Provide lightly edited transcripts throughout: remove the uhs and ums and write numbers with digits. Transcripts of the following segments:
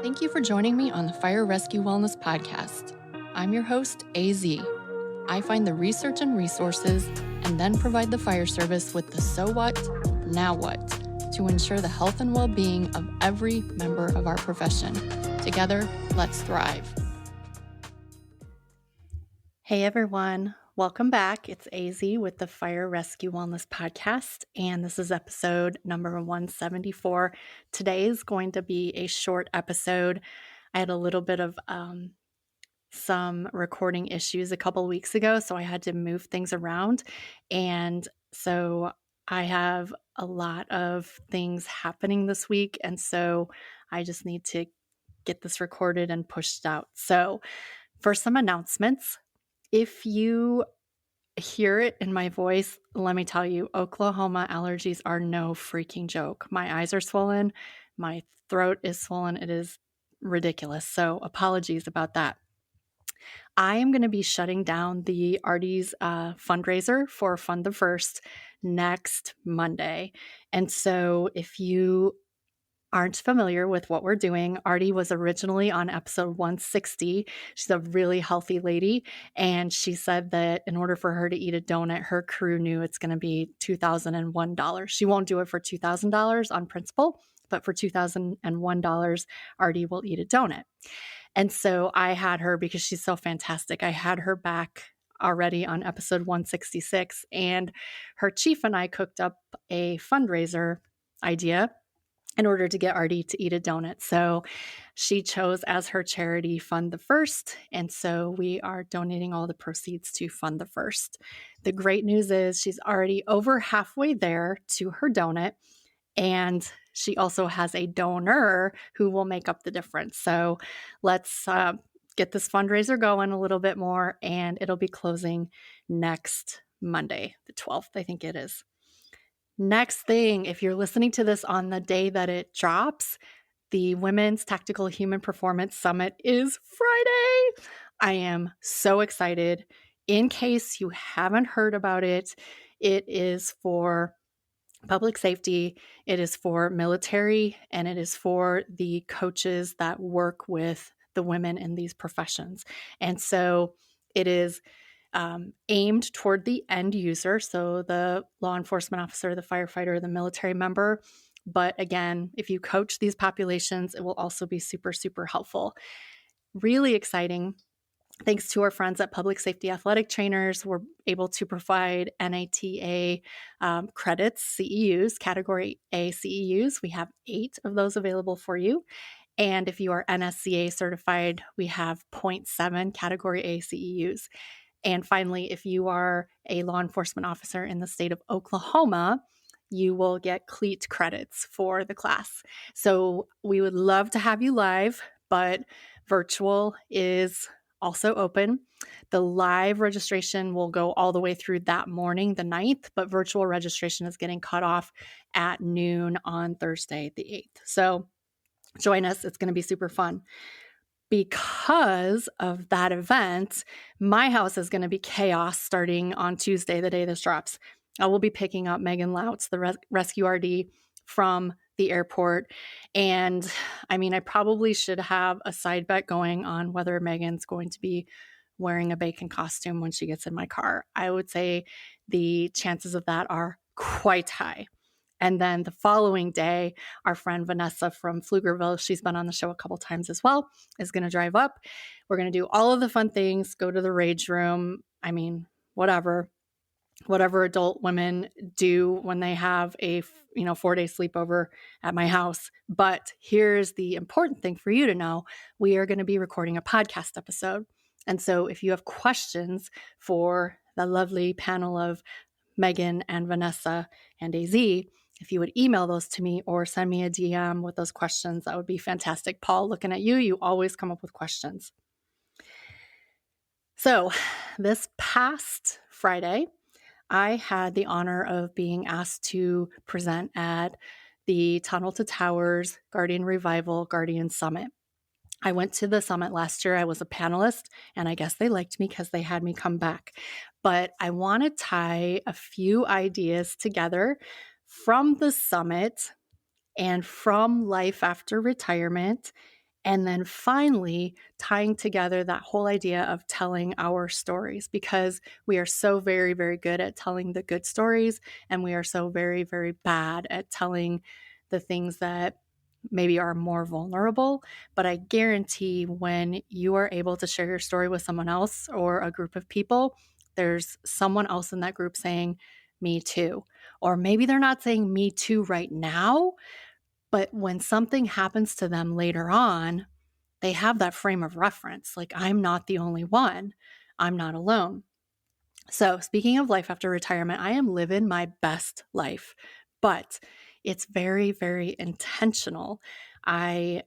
Thank you for joining me on the Fire Rescue Wellness Podcast. I'm your host, AZ. I find the research and resources and then provide the fire service with the so what, now what, to ensure the health and well-being of every member of our profession. Together, let's thrive. Hey everyone, welcome back. It's AZ with the Fire Rescue Wellness Podcast, and this is episode number 174. Today is going to be a short episode. I had a little bit of some recording issues a couple weeks ago, so I had to move things around, and so I have a lot of things happening this week, and so I just need to get this recorded and pushed out. So for some announcements, if you hear it in my voice, let me tell you, Oklahoma allergies are no freaking joke. My eyes are swollen. My throat is swollen. It is ridiculous. So apologies about that. I am going to be shutting down the Artie's fundraiser for Fund the First next Monday. And so if you aren't familiar with what we're doing, Artie was originally on episode 160. She's a really healthy lady, and she said that in order for her to eat a donut, her crew knew it's going to be $2,001. She won't do it for $2,000 on principle, but for $2,001, Artie will eat a donut. And so I had her, because she's so fantastic, I had her back already on episode 166, and her chief and I cooked up a fundraiser idea in order to get Artie to eat a donut. So she chose as her charity Fund the First. And so we are donating all the proceeds to Fund the First. The great news is she's already over halfway there to her donut. And she also has a donor who will make up the difference. So let's get this fundraiser going a little bit more. And it'll be closing next Monday, the 12th, I think it is. Next thing, if you're listening to this on the day that it drops, the Women's Tactical Human Performance Summit is Friday. I am so excited. In case you haven't heard about it, it is for public safety, it is for military, and it is for the coaches that work with the women in these professions. And so it is aimed toward the end user, so the law enforcement officer, the firefighter, the military member. But again, if you coach these populations, it will also be super, super helpful. Really exciting. Thanks to our friends at Public Safety Athletic Trainers, we're able to provide NATA credits, CEUs, Category A CEUs. We have 8 of those available for you. And if you are NSCA certified, we have 0.7 Category A CEUs. And finally, if you are a law enforcement officer in the state of Oklahoma, you will get CLEAT credits for the class. So we would love to have you live, but virtual is also open. The live registration will go all the way through that morning, the 9th, but virtual registration is getting cut off at noon on Thursday, the 8th. So join us. It's going to be super fun. Because of that event, my house is going to be chaos starting on Tuesday, the day this drops. I will be picking up Megan Lautz, the rescue RD, from the airport. And I mean, I probably should have a side bet going on whether Megan's going to be wearing a bacon costume when she gets in my car. I would say the chances of that are quite high. And then the following day, our friend Vanessa from Pflugerville, she's been on the show a couple times as well, is going to drive up. We're going to do all of the fun things, go to the rage room. I mean, whatever adult women do when they have a 4-day sleepover at my house. But here's the important thing for you to know. We are going to be recording a podcast episode. And so if you have questions for the lovely panel of Megan and Vanessa and AZ, if you would email those to me or send me a DM with those questions, that would be fantastic. Paul, looking at you, you always come up with questions. So this past Friday, I had the honor of being asked to present at the Tunnel to Towers Guardian Revival Guardian Summit. I went to the summit last year. I was a panelist, and I guess they liked me because they had me come back. But I want to tie a few ideas together from the summit and from life after retirement And then finally, tying together that whole idea of telling our stories, because we are so very, very good at telling the good stories, and we are so very, very bad at telling the things that maybe are more vulnerable. But I guarantee when you are able to share your story with someone else or a group of people, there's someone else in that group saying, me too. Or maybe they're not saying me too right now, but when something happens to them later on, they have that frame of reference. Like, I'm not the only one. I'm not alone. So, speaking of life after retirement, I am living my best life, but it's very, very intentional. I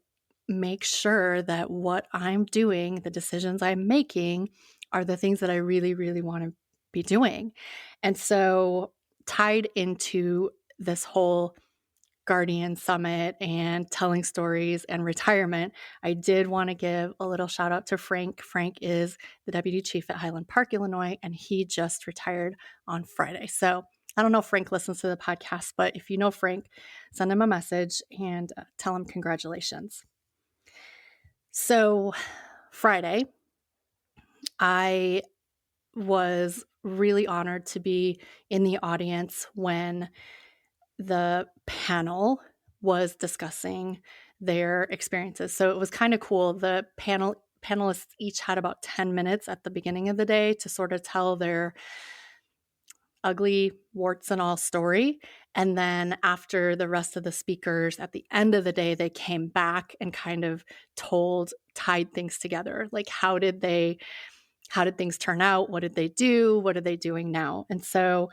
make sure that what I'm doing, the decisions I'm making, are the things that I really, really want to be doing. And so, tied into this whole Guardian Summit and telling stories and retirement, I did want to give a little shout out to Frank. Frank is the deputy chief at Highland Park, Illinois, and he just retired on Friday. So I don't know if Frank listens to the podcast, but if you know Frank, send him a message and tell him congratulations. So Friday, I was really honored to be in the audience when the panel was discussing their experiences. So it was kind of cool. The panelists each had about 10 minutes at the beginning of the day to sort of tell their ugly warts and all story. And then after the rest of the speakers at the end of the day, they came back and kind of tied things together. Like, how did things turn out? What did they do? What are they doing now? And so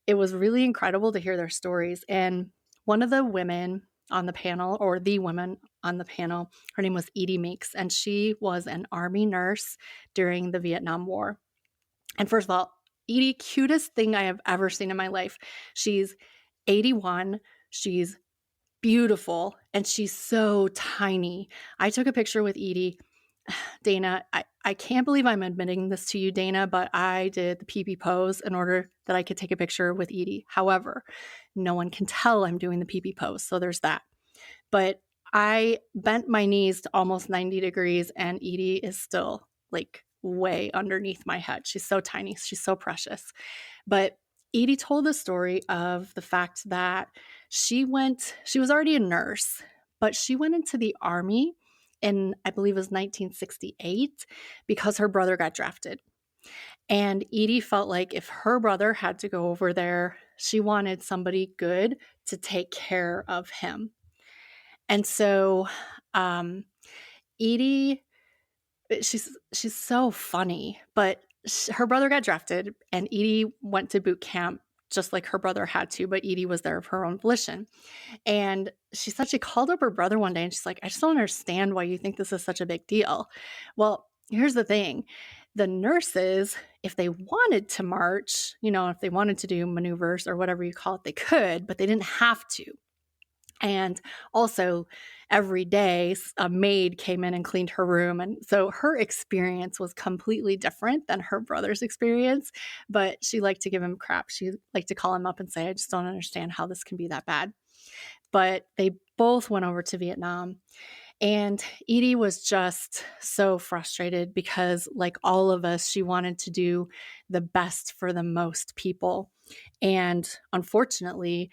it was really incredible to hear their stories. And one of the women on the panel, or the woman on the panel, her name was Edie Meeks, and she was an Army nurse during the Vietnam War. And first of all, Edie, cutest thing I have ever seen in my life. She's 81. She's beautiful, and she's so tiny. I took a picture with Edie. Dana, I can't believe I'm admitting this to you, Dana, but I did the pee-pee pose in order that I could take a picture with Edie. However, no one can tell I'm doing the pee-pee pose, so there's that. But I bent my knees to almost 90 degrees, and Edie is still like way underneath my head. She's so tiny. She's so precious. But Edie told the story of the fact that she was already a nurse, but she went into the Army in, I believe it was 1968, because her brother got drafted. And Edie felt like if her brother had to go over there, she wanted somebody good to take care of him. And so Edie, she's so funny, but her brother got drafted and Edie went to boot camp just like her brother had to, but Edie was there of her own volition. And she said she called up her brother one day and she's like, I just don't understand why you think this is such a big deal. Well, here's the thing. The nurses, if they wanted to march, if they wanted to do maneuvers or whatever you call it, they could, but they didn't have to. And also, every day, a maid came in and cleaned her room. And so her experience was completely different than her brother's experience. But she liked to give him crap. She liked to call him up and say, I just don't understand how this can be that bad. But they both went over to Vietnam. And Edie was just so frustrated because, like all of us, she wanted to do the best for the most people. And unfortunately,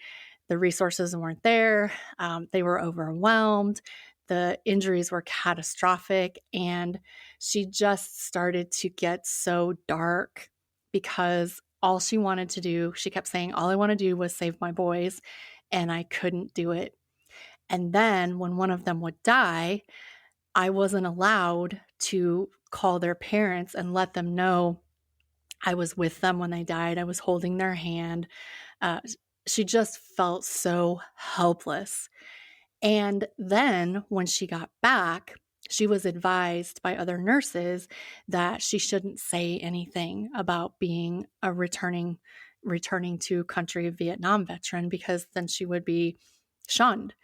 the resources weren't there. They were overwhelmed. The injuries were catastrophic. And she just started to get so dark because all she wanted to do, she kept saying, all I want to do was save my boys. And I couldn't do it. And then when one of them would die, I wasn't allowed to call their parents and let them know I was with them when they died. I was holding their hand. She just felt so helpless. And then when she got back, she was advised by other nurses that she shouldn't say anything about being a returning to country Vietnam veteran because then she would be shunned.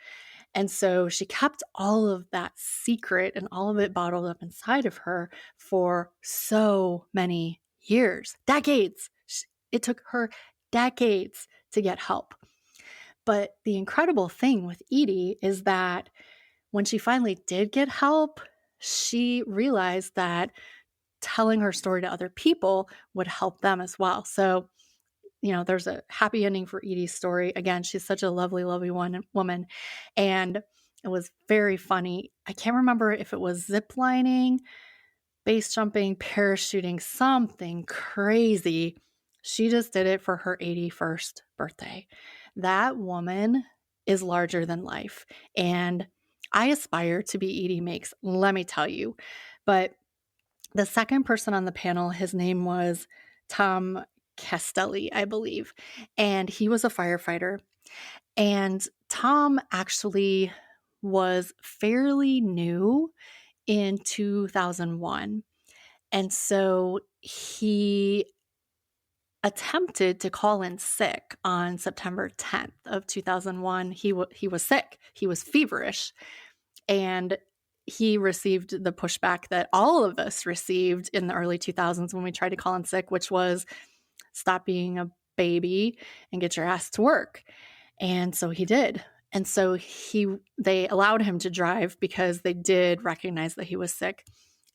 And so she kept all of that secret and all of it bottled up inside of her for so many years, decades. It took her decades to get help. But the incredible thing with Edie is that When she finally did get help, she realized that telling her story to other people would help them as well. So, there's a happy ending for Edie's story. Again, she's such a lovely, lovely woman. And it was very funny. I can't remember if it was zip lining, base jumping, parachuting, something crazy. She just did it for her 81st birthday. That woman is larger than life. And I aspire to be Edie Makes, let me tell you. But the second person on the panel, his name was Tom Castelli, I believe. And he was a firefighter. And Tom actually was fairly new in 2001. And so he attempted to call in sick on September 10th of 2001. He was sick. He was feverish. And he received the pushback that all of us received in the early 2000s when we tried to call in sick, which was stop being a baby and get your ass to work. And so he did. And so they allowed him to drive because they did recognize that he was sick.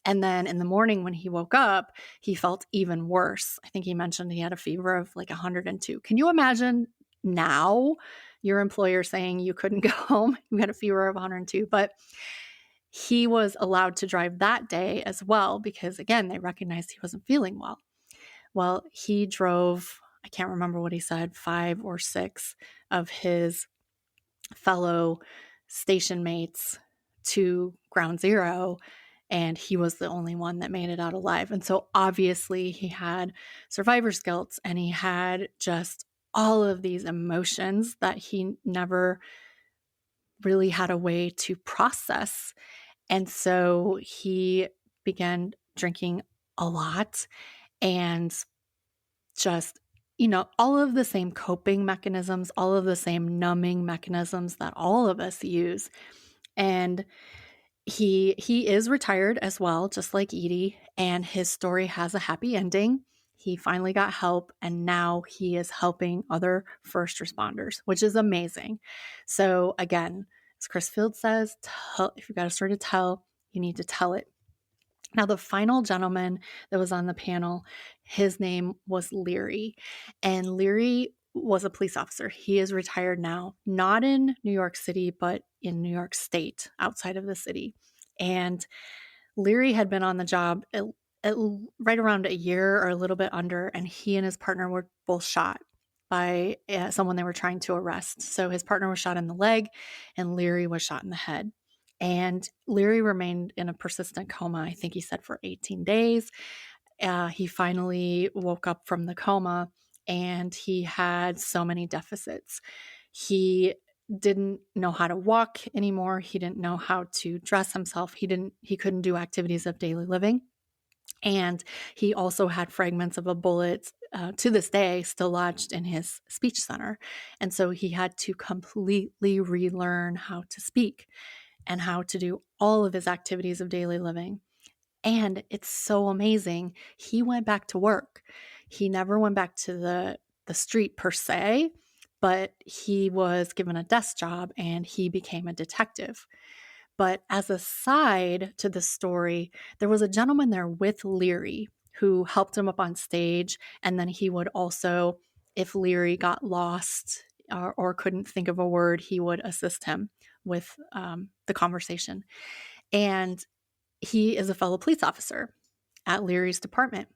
And then in the morning when he woke up, he felt even worse. I think he mentioned he had a fever of like 102. Can you imagine now your employer saying you couldn't go home? You had a fever of 102. But he was allowed to drive that day as well because, again, they recognized he wasn't feeling well. Well, he drove, I can't remember what he said, 5 or 6 of his fellow station mates to Ground Zero, and he was the only one that made it out alive. And so obviously he had survivor's guilt, and he had just all of these emotions that he never really had a way to process. And so he began drinking a lot and just, all of the same coping mechanisms, all of the same numbing mechanisms that all of us use. And he is retired as well, just like Edie, and his story has a happy ending. He finally got help, and now he is helping other first responders, which is amazing. So again, as Chris Field says, if you've got a story to tell, you need to tell it. Now, the final gentleman that was on the panel, his name was Leary, and Leary was a police officer. He is retired now, not in New York City, but in New York State, outside of the city. And Leary had been on the job right around a year or a little bit under, and he and his partner were both shot by someone they were trying to arrest. So his partner was shot in the leg, and Leary was shot in the head. And Leary remained in a persistent coma, I think he said, for 18 days. He finally woke up from the coma, and he had so many deficits. He didn't know how to walk anymore. He didn't know how to dress himself. He couldn't do activities of daily living. And he also had fragments of a bullet to this day still lodged in his speech center. And so he had to completely relearn how to speak and how to do all of his activities of daily living. And it's so amazing. He went back to work. He never went back to the street per se, but he was given a desk job and he became a detective. But as a side to the story, there was a gentleman there with Leary who helped him up on stage. And then he would also, if Leary got lost or couldn't think of a word, he would assist him with the conversation. And he is a fellow police officer at Leary's department.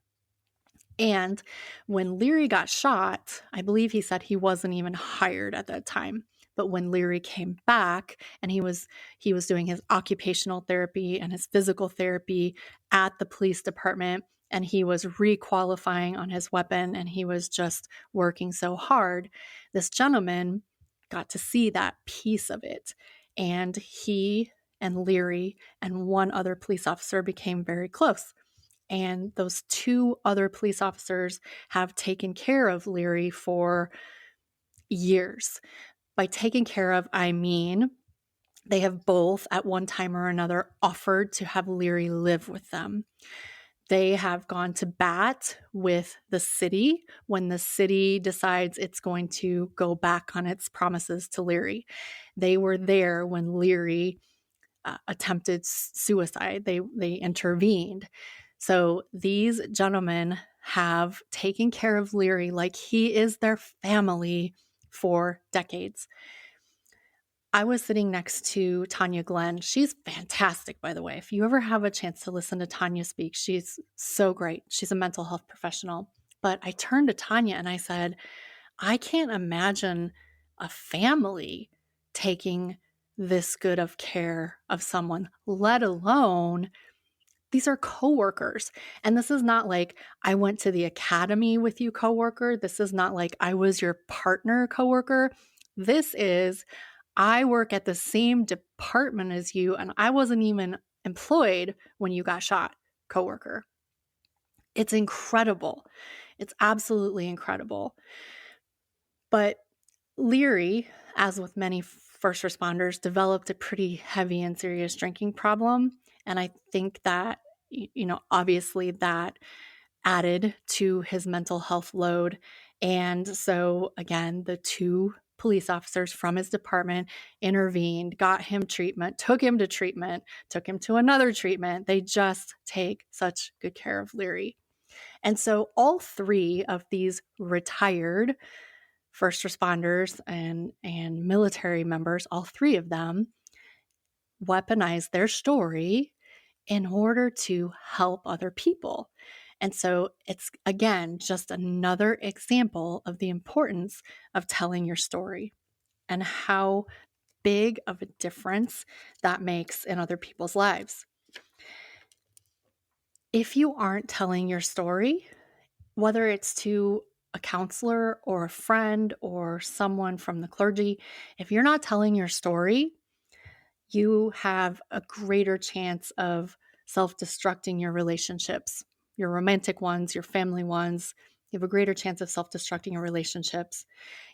And when Leary got shot, I believe he said he wasn't even hired at that time. But when Leary came back and he was doing his occupational therapy and his physical therapy at the police department, and he was requalifying on his weapon, and he was just working so hard, this gentleman got to see that piece of it. And he and Leary and one other police officer became very close. And those 2 other police officers have taken care of Leary for years. By taking care of, I mean they have both at one time or another offered to have Leary live with them. They have gone to bat with the city when the city decides it's going to go back on its promises to Leary. They were there when Leary attempted suicide. They intervened. So these gentlemen have taken care of Leary like he is their family for decades. I was sitting next to Tanya Glenn. She's fantastic, by the way. If you ever have a chance to listen to Tanya speak, she's so great. She's a mental health professional. But I turned to Tanya and I said, I can't imagine a family taking this good of care of someone, let alone these are coworkers. And this is not like I went to the academy with you, coworker. This is not like I was your partner, coworker. This is I work at the same department as you, and I wasn't even employed when you got shot, coworker. It's incredible. It's absolutely incredible. But Leary, as with many first responders, developed a pretty heavy and serious drinking problem. And I think that, obviously that added to his mental health load. And so, again, the two police officers from his department intervened, got him treatment, took him to treatment, took him to another treatment. They just take such good care of Leary. And so all three of these retired first responders and military members, all three of them, weaponized their story in order to help other people. And so it's, again, just another example of the importance of telling your story and how big of a difference that makes in other people's lives. If you aren't telling your story, whether it's to a counselor or a friend or someone from the clergy, if you're not telling your story, you have a greater chance of self-destructing your relationships, your romantic ones, your family ones. You have a greater chance of self-destructing your relationships.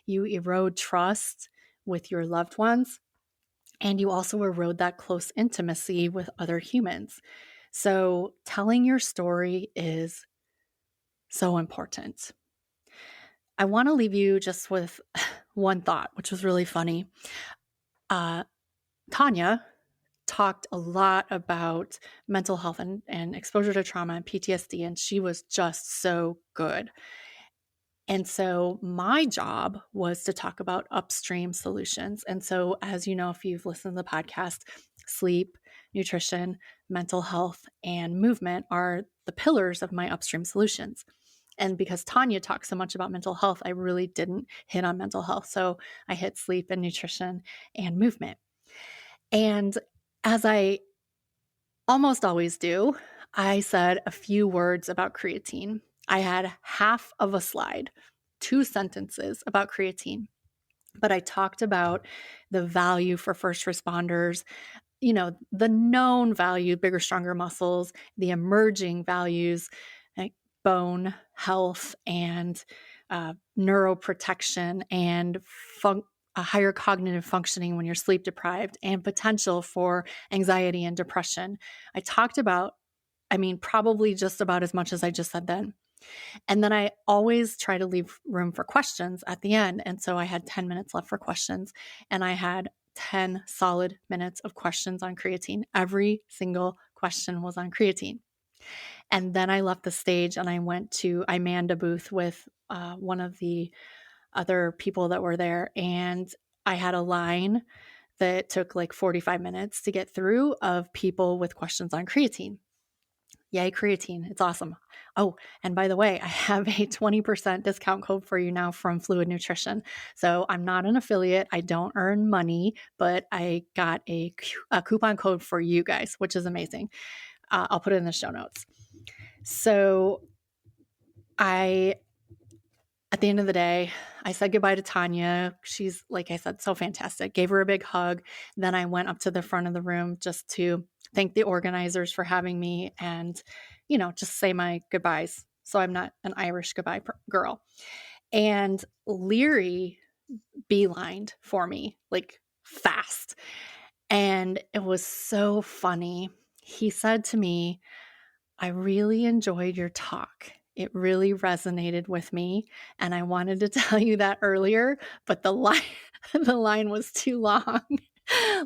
You erode trust with your loved ones, and you also erode that close intimacy with other humans. So telling your story is so important. I want to leave you just with one thought, which was really funny. Tanya talked a lot about mental health and exposure to trauma and PTSD, and she was just so good. And so my job was to talk about upstream solutions. And so, as you know, if you've listened to the podcast, sleep, nutrition, mental health, and movement are the pillars of my upstream solutions. And because Tanya talks so much about mental health, I really didn't hit on mental health. So I hit sleep and nutrition and movement. And as I almost always do, I said a few words about creatine. I had half of a slide, 2 sentences about creatine, but I talked about the value for first responders, the known value, bigger, stronger muscles, the emerging values, like bone health and neuroprotection and a higher cognitive functioning when you're sleep deprived, and potential for anxiety and depression. I talked about, probably just about as much as I just said then. And then I always try to leave room for questions at the end. And so I had 10 minutes left for questions, and I had 10 solid minutes of questions on creatine. Every single question was on creatine. And then I left the stage and I manned a booth with one of the other people that were there. And I had a line that took like 45 minutes to get through of people with questions on creatine. Yay, creatine. It's awesome. Oh, and by the way, I have a 20% discount code for you now from Fluid Nutrition. So I'm not an affiliate. I don't earn money, but I got a coupon code for you guys, which is amazing. I'll put it in the show notes. So at the end of the day, I said goodbye to Tanya. She's, like I said, so fantastic. Gave her a big hug. Then I went up to the front of the room just to thank the organizers for having me and, just say my goodbyes. So I'm not an Irish goodbye girl. And Leary beelined for me, like fast. And it was so funny. He said to me, I really enjoyed your talk. It really resonated with me. And I wanted to tell you that earlier, but the line was too long.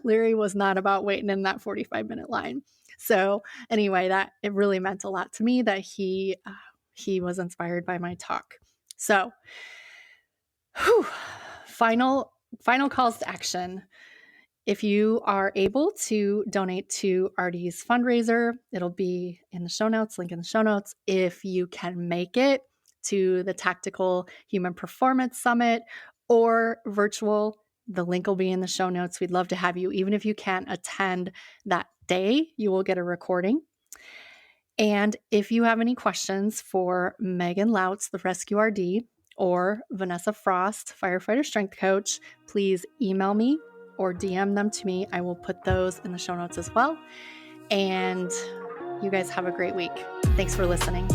Larry was not about waiting in that 45-minute line. So anyway, it really meant a lot to me that he was inspired by my talk. So, final calls to action. If you are able to donate to RD's fundraiser, it'll be in the show notes, link in the show notes. If you can make it to the Tactical Human Performance Summit or virtual, the link will be in the show notes. We'd love to have you. Even if you can't attend that day, you will get a recording. And if you have any questions for Megan Lautz, the Rescue RD, or Vanessa Frost, Firefighter Strength Coach, please email me or DM them to me. I will put those in the show notes as well. And you guys have a great week. Thanks for listening.